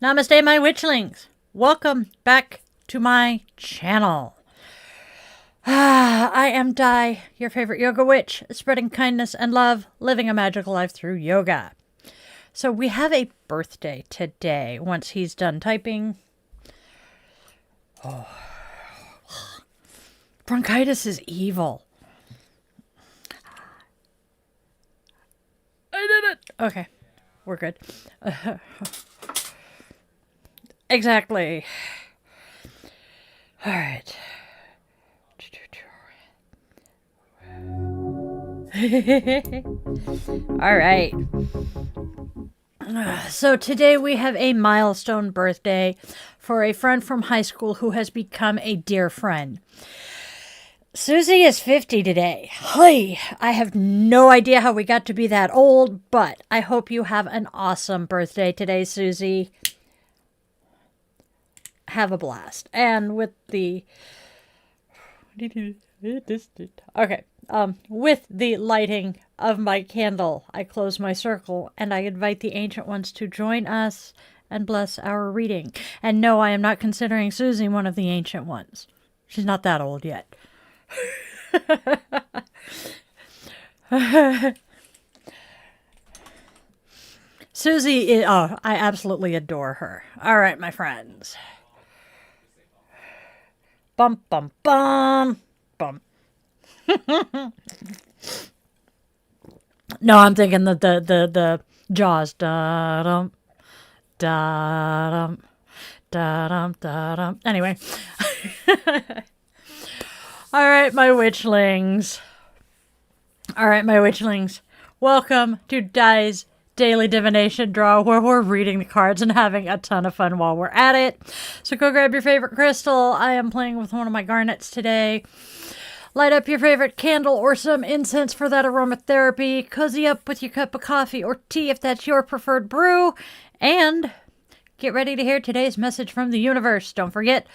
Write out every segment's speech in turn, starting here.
Namaste, my witchlings. Welcome back to my channel. I am Di, your favorite yoga witch, spreading kindness and love, living a magical life through yoga. So we have a birthday today. Once he's done typing. Oh. Bronchitis is evil. I did it. Okay, we're good. Exactly. All right. All right. So today we have a milestone birthday for a friend from high school who has become a dear friend. Susie is 50 today. Hi, I have no idea how we got to be that old, but I hope you have an awesome birthday today, Susie. Have a blast. And with the with the lighting of my candle, I close my circle and I invite the ancient ones to join us and bless our reading. And no, I am not considering Susie one of the ancient ones. She's not that old yet. Susie, I absolutely adore her. All right, my friends. Bum, bum, bum, bum. No, I'm thinking the Jaws. Da-dum, da-dum, da-dum, da-dum. Anyway. All right, my witchlings. Welcome to Di's Daily Divination Draw, where we're reading the cards and having a ton of fun while we're at it. So go grab your favorite crystal. I am playing with one of my garnets today. Light up your favorite candle or some incense for that aromatherapy. Cozy up with your cup of coffee or tea if that's your preferred brew. And get ready to hear today's message from the universe. Don't forget,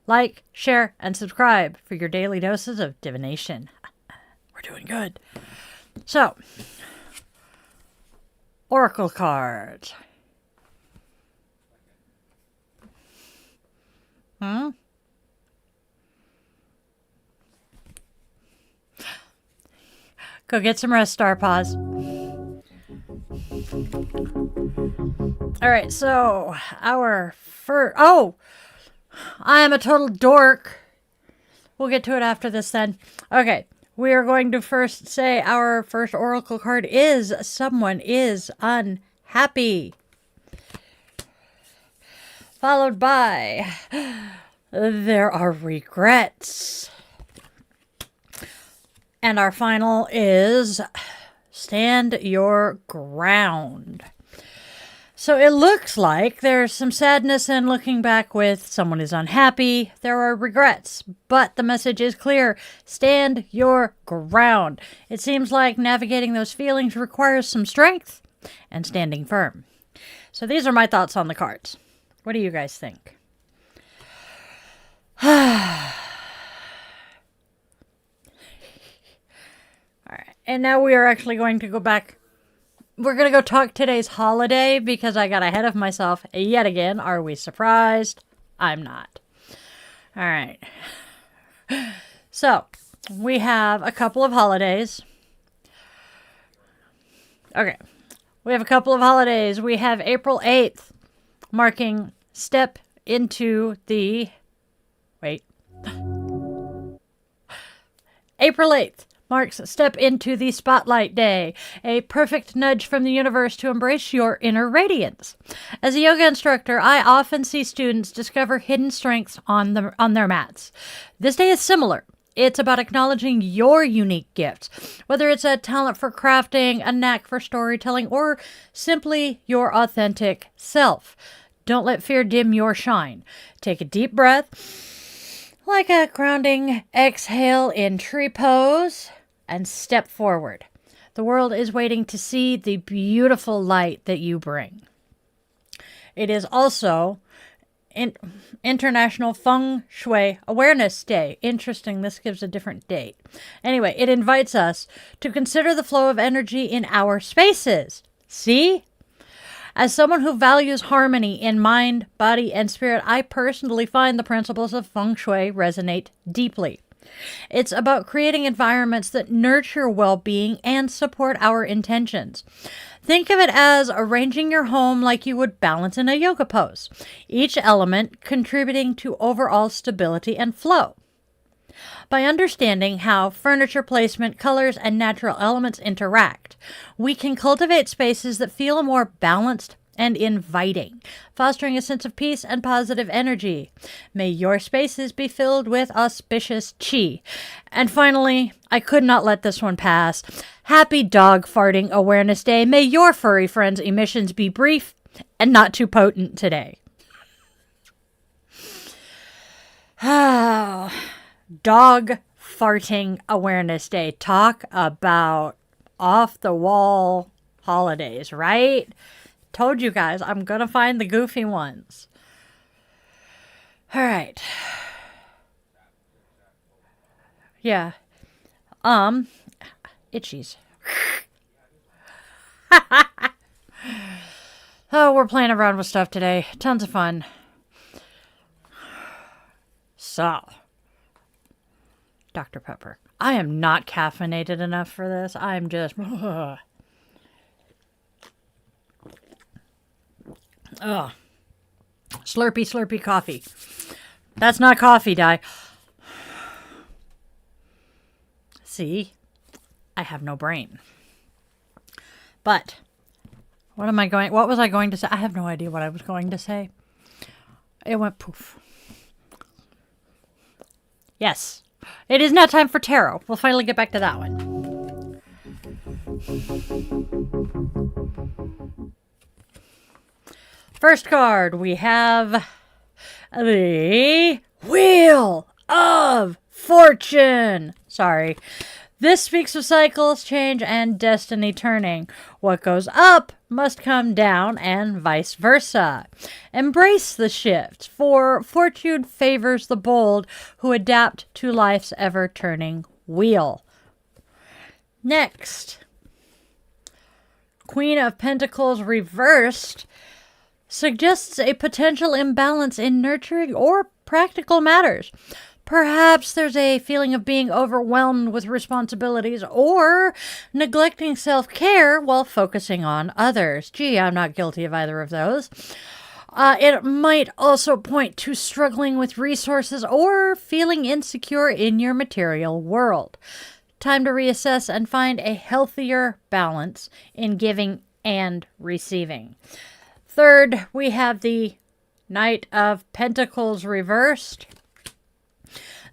like, share, and subscribe for your daily doses of divination. We're doing good. So, Oracle cards. Go get some rest, Star Paws. All right, so our first... Oh! I am a total dork. We'll get to it after this then. Okay, we are going to first say our first oracle card is someone is unhappy. Followed by there are regrets. And our final is stand your ground. So it looks like there's some sadness in looking back with someone is unhappy. There are regrets, but the message is clear. Stand your ground. It seems like navigating those feelings requires some strength and standing firm. So these are my thoughts on the cards. What do you guys think? All right. And now we are actually going to go back. We're going to go talk today's holiday because I got ahead of myself yet again. Are we surprised? I'm not. All right. So, we have a couple of holidays. Okay. We have a couple of holidays. We have April 8th, marking step into the... Wait. April 8th. Marks step into the spotlight day, a perfect nudge from the universe to embrace your inner radiance. As a yoga instructor, I often see students discover hidden strengths on their mats. This day is similar. It's about acknowledging your unique gifts, whether it's a talent for crafting, a knack for storytelling, or simply your authentic self. Don't let fear dim your shine. Take a deep breath, like a grounding exhale in tree pose, and step forward. The world is waiting to see the beautiful light that you bring. It is also International Feng Shui Awareness Day. Interesting, this gives a different date. Anyway, it invites us to consider the flow of energy in our spaces. See? As someone who values harmony in mind, body, and spirit, I personally find the principles of feng shui resonate deeply. It's about creating environments that nurture well-being and support our intentions. Think of it as arranging your home like you would balance in a yoga pose, each element contributing to overall stability and flow. By understanding how furniture placement, colors, and natural elements interact, we can cultivate spaces that feel more balanced and inviting, fostering a sense of peace and positive energy. May your spaces be filled with auspicious chi. And finally, I could not let this one pass. Happy Dog Farting Awareness Day. May your furry friends' emissions be brief and not too potent today. Dog Farting Awareness Day. Talk about off-the-wall holidays, right? Told you guys, I'm going to find the goofy ones. All right. Yeah. Itchies. Oh, we're playing around with stuff today. Tons of fun. So, Dr. Pepper. I am not caffeinated enough for this. I'm just... Ugh. Slurpy, slurpy coffee. That's not coffee, Di. See? I have no brain. But, what was I going to say? I have no idea what I was going to say. It went poof. Yes. It is now time for tarot. We'll finally get back to that one. First card, we have the Wheel of Fortune. Sorry. This speaks of cycles, change, and destiny turning. What goes up must come down, and vice versa. Embrace the shift, for fortune favors the bold who adapt to life's ever-turning wheel. Next, Queen of Pentacles reversed suggests a potential imbalance in nurturing or practical matters. Perhaps there's a feeling of being overwhelmed with responsibilities or neglecting self-care while focusing on others. Gee, I'm not guilty of either of those. It might also point to struggling with resources or feeling insecure in your material world. Time to reassess and find a healthier balance in giving and receiving. Third, we have the Knight of Pentacles reversed.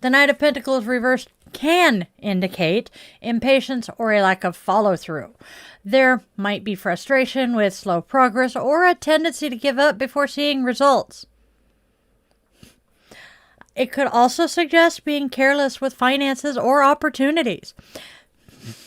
The Knight of Pentacles reversed can indicate impatience or a lack of follow-through. There might be frustration with slow progress or a tendency to give up before seeing results. It could also suggest being careless with finances or opportunities.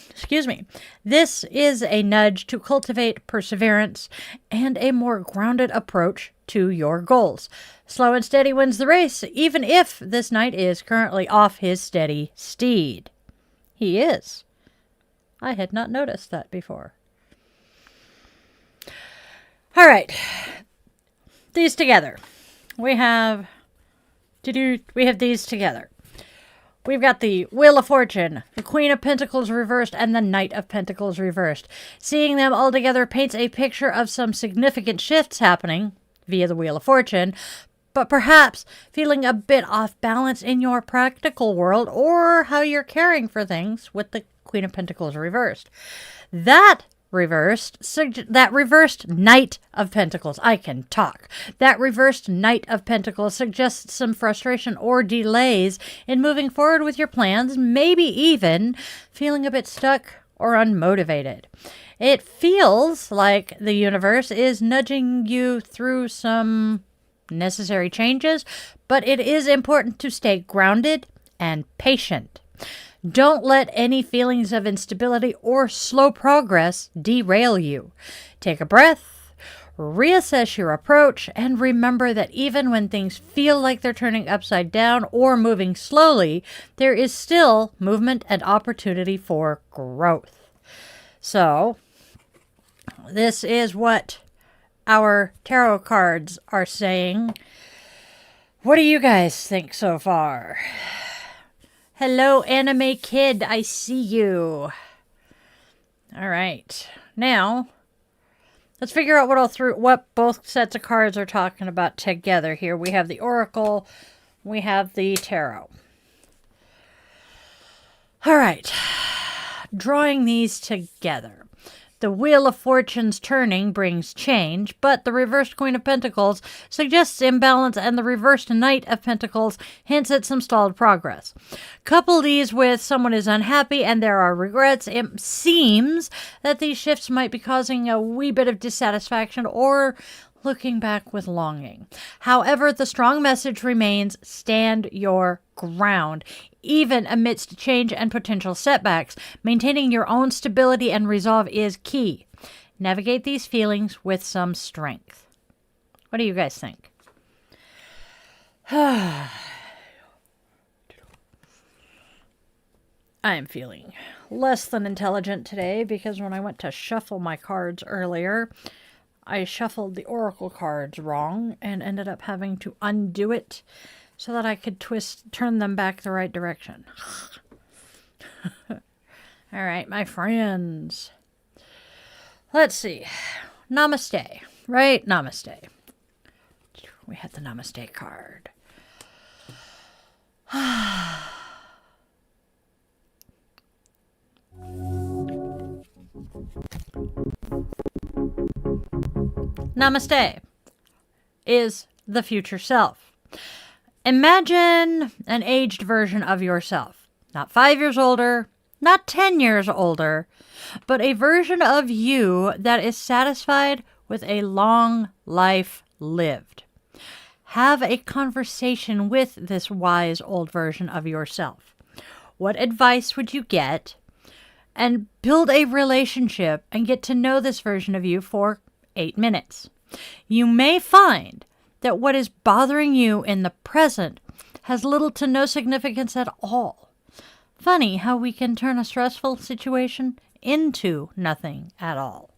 Excuse me. This is a nudge to cultivate perseverance and a more grounded approach to your goals. Slow and steady wins the race, even if this knight is currently off his steady steed. He is. I had not noticed that before. All right. These together. We have these together. We've got the Wheel of Fortune, the Queen of Pentacles reversed, and the Knight of Pentacles reversed. Seeing them all together paints a picture of some significant shifts happening via the Wheel of Fortune, but perhaps feeling a bit off balance in your practical world or how you're caring for things with the Queen of Pentacles reversed. That reversed Knight of Pentacles. I can talk. That reversed Knight of Pentacles suggests some frustration or delays in moving forward with your plans, maybe even feeling a bit stuck or unmotivated. It feels like the universe is nudging you through some necessary changes, but it is important to stay grounded and patient. Don't let any feelings of instability or slow progress derail you. Take a breath, reassess your approach, and remember that even when things feel like they're turning upside down or moving slowly, there is still movement and opportunity for growth. So, this is what our tarot cards are saying. What do you guys think so far? Hello, Anime Kid. I see you. All right. Now, let's figure out what both sets of cards are talking about together here. We have the Oracle. We have the Tarot. All right. Drawing these together. The Wheel of Fortune's turning brings change, but the reversed Queen of Pentacles suggests imbalance, and the reversed Knight of Pentacles hints at some stalled progress. Couple these with someone is unhappy and there are regrets. It seems that these shifts might be causing a wee bit of dissatisfaction or looking back with longing. However, the strong message remains: stand your ground. Even amidst change and potential setbacks, maintaining your own stability and resolve is key. Navigate these feelings with some strength. What do you guys think? I am feeling less than intelligent today because when I went to shuffle my cards earlier, I shuffled the Oracle cards wrong and ended up having to undo it so that I could turn them back the right direction. All right, my friends. Let's see. Namaste, right? Namaste. We had the Namaste card. Namaste is the future self. Imagine an aged version of yourself. Not 5 years older, not 10 years older, but a version of you that is satisfied with a long life lived. Have a conversation with this wise old version of yourself. What advice would you get? And build a relationship and get to know this version of you for 8 minutes. You may find that what is bothering you in the present has little to no significance at all. Funny how we can turn a stressful situation into nothing at all.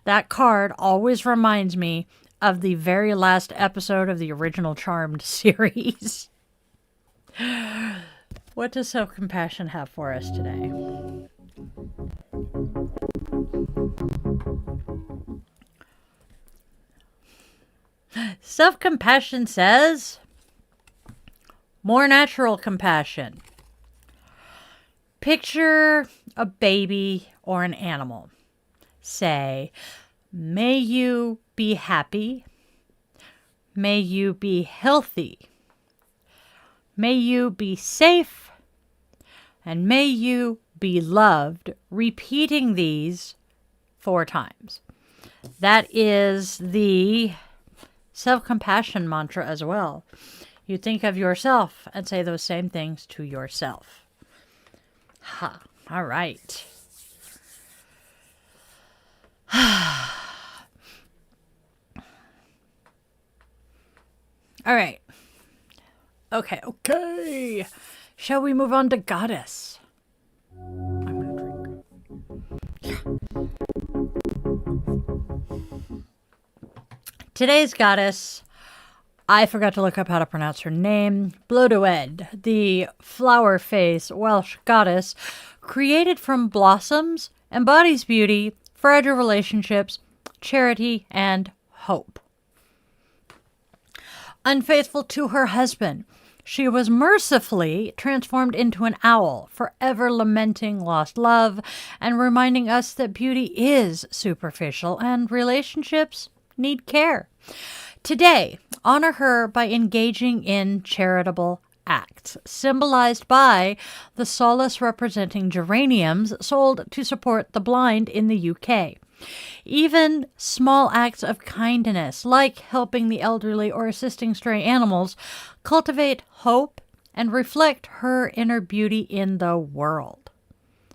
That card always reminds me of the very last episode of the original Charmed series. What does self-compassion have for us today? Self-compassion says, more natural compassion. Picture a baby or an animal. Say, may you be happy. May you be healthy. May you be safe. And may you be loved. Repeating these 4 times. That is the self-compassion mantra as well. You think of yourself and say those same things to yourself. Ha. All right. All right. Okay. Shall we move on to Goddess? I'm gonna drink. Today's Goddess, I forgot to look up how to pronounce her name. Blodeuwedd, the flower face Welsh goddess, created from blossoms, embodies beauty, fragile relationships, charity, and hope. Unfaithful to her husband, she was mercifully transformed into an owl, forever lamenting lost love and reminding us that beauty is superficial and relationships need care. Today, honor her by engaging in charitable acts, symbolized by the solace representing geraniums sold to support the blind in the UK. Even small acts of kindness, like helping the elderly or assisting stray animals, cultivate hope and reflect her inner beauty in the world.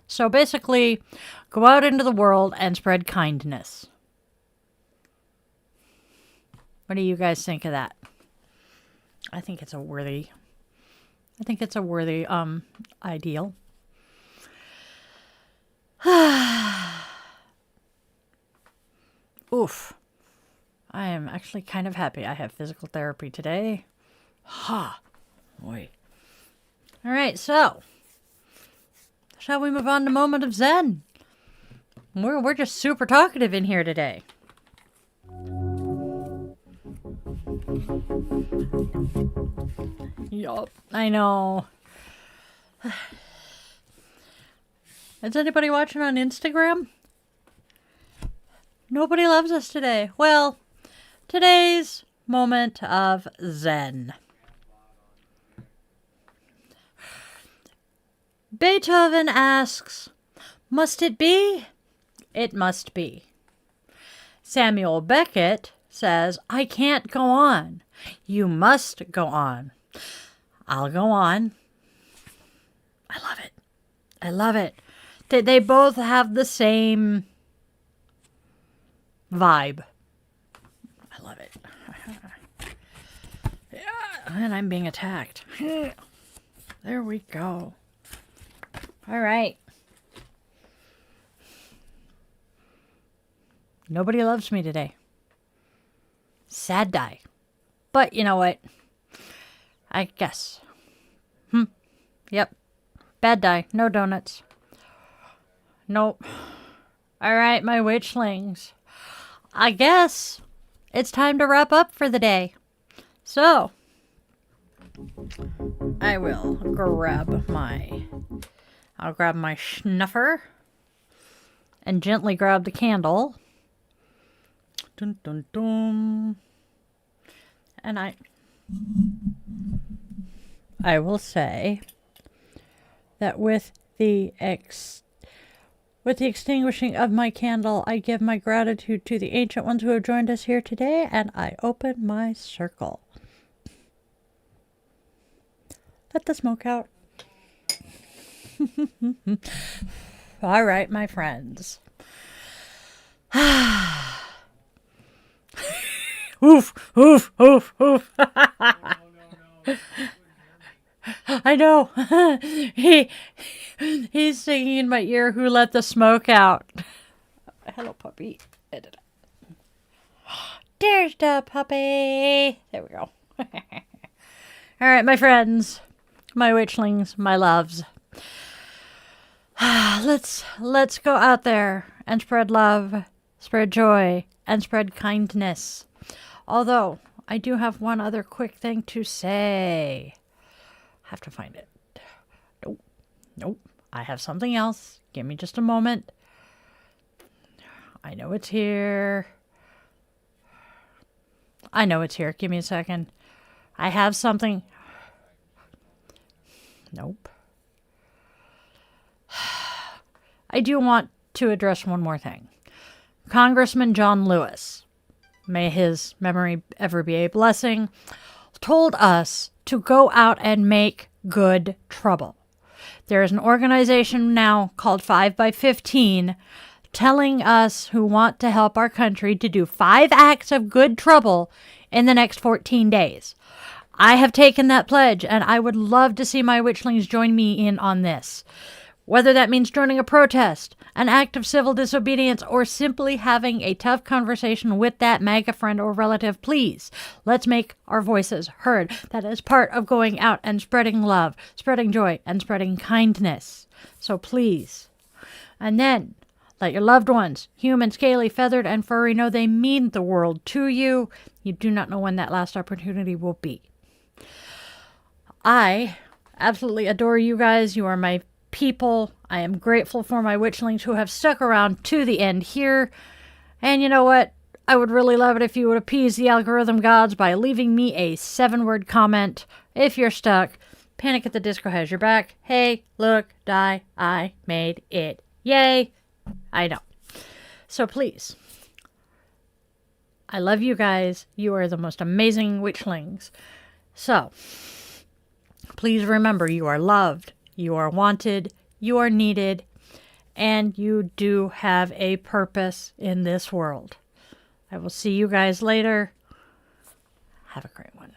So basically, go out into the world and spread kindness. What do you guys think of that? I think it's a worthy ideal. Oof. I am actually kind of happy I have physical therapy today. Ha. Boy. All right, so shall we move on to Moment of Zen? We're just super talkative in here today. Yup, I know. Is anybody watching on Instagram? Nobody loves us today. Well, today's moment of Zen. Beethoven asks, must it be? It must be. Samuel Beckett says, I can't go on. You must go on. I'll go on. I love it. I love it. They both have the same vibe. I love it. Yeah, and I'm being attacked. There we go. All right. Nobody loves me today. Sad die. But you know what? I guess. Yep. Bad die. No donuts. Nope. All right, my witchlings. I guess it's time to wrap up for the day. So, I will grab my snuffer and gently grab the candle. Dun, dun, dun. And I will say that with the extinguishing of my candle, I give my gratitude to the ancient ones who have joined us here today, and I open my circle. Let the smoke out. All right, my friends. Oof, oof, oof, oof. I know. He's singing in my ear, who let the smoke out. Hello, puppy. There's the puppy. There we go. All right, my friends, my witchlings, my loves. Let's go out there and spread love, spread joy, and spread kindness. Although, I do have one other quick thing to say. Have to find it. Nope. I have something else. Give me just a moment. I know it's here. Give me a second. I have something. Nope. I do want to address one more thing. Congressman John Lewis, may his memory ever be a blessing, told us to go out and make good trouble. There is an organization now called 5x15 telling us who want to help our country to do 5 acts of good trouble in the next 14 days. I have taken that pledge, and I would love to see my witchlings join me in on this. Whether that means joining a protest, an act of civil disobedience, or simply having a tough conversation with that MAGA friend or relative, please, let's make our voices heard. That is part of going out and spreading love, spreading joy, and spreading kindness. So please. And then, let your loved ones, human, scaly, feathered, and furry, know they mean the world to you. You do not know when that last opportunity will be. I absolutely adore you guys. You are my people. I am grateful for my witchlings who have stuck around to the end here. And you know what? I would really love it if you would appease the algorithm gods by leaving me a 7-word comment. If you're stuck, Panic at the Disco has your back. Hey, look, die, I made it. Yay! I know. So please, I love you guys. You are the most amazing witchlings. So, please remember, you are loved, you are wanted, you are needed, and you do have a purpose in this world. I will see you guys later. Have a great one.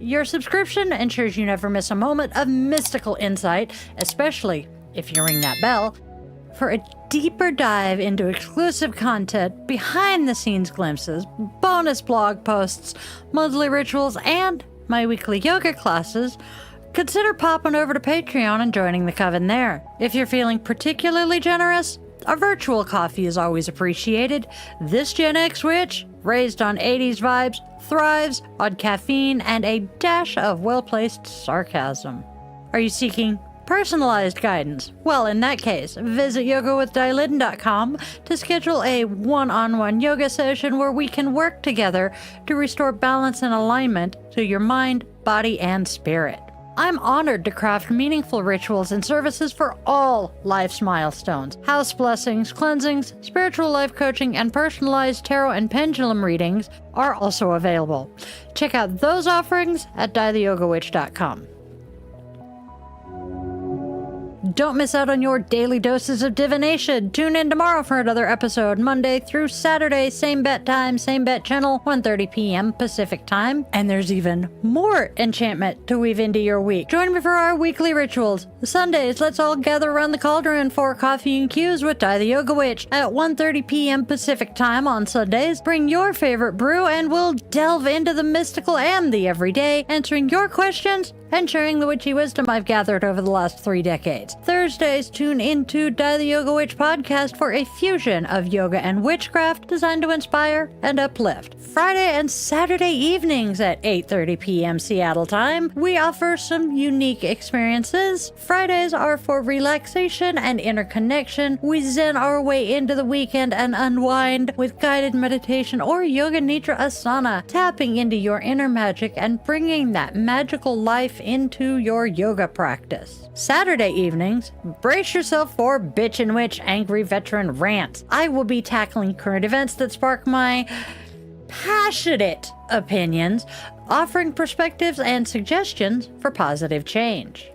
Your subscription ensures you never miss a moment of mystical insight, especially if you ring that bell, for a deeper dive into exclusive content, behind-the-scenes glimpses, bonus blog posts, monthly rituals, and my weekly yoga classes. Consider popping over to Patreon and joining the coven there. If you're feeling particularly generous, a virtual coffee is always appreciated. This Gen X witch, raised on 80s vibes, thrives on caffeine and a dash of well-placed sarcasm. Are you seeking personalized guidance? Well, in that case, visit yogawithdailin.com to schedule a one-on-one yoga session where we can work together to restore balance and alignment to your mind, body, and spirit. I'm honored to craft meaningful rituals and services for all life's milestones. House blessings, cleansings, spiritual life coaching, and personalized tarot and pendulum readings are also available. Check out those offerings at dietheyogawitch.com. Don't miss out on your daily doses of divination. Tune in tomorrow for another episode, Monday through Saturday, same bat time, same bat channel, 1:30 p.m. Pacific time. And there's even more enchantment to weave into your week. Join me for our weekly rituals. Sundays, let's all gather around the cauldron for coffee and cues with Di the Yoga Witch at 1:30 p.m. Pacific time on Sundays. Bring your favorite brew and we'll delve into the mystical and the everyday, answering your questions and sharing the witchy wisdom I've gathered over the last 3 decades. Thursdays, tune into Di the Yoga Witch podcast for a fusion of yoga and witchcraft designed to inspire and uplift. Friday and Saturday evenings at 8:30 p.m. Seattle time, we offer some unique experiences. Fridays are for relaxation and interconnection. We zen our way into the weekend and unwind with guided meditation or yoga nidra asana, tapping into your inner magic and bringing that magical life into your yoga practice. Saturday evenings, brace yourself for Bitch and Witch Angry Veteran Rants. I will be tackling current events that spark my passionate opinions, offering perspectives and suggestions for positive change.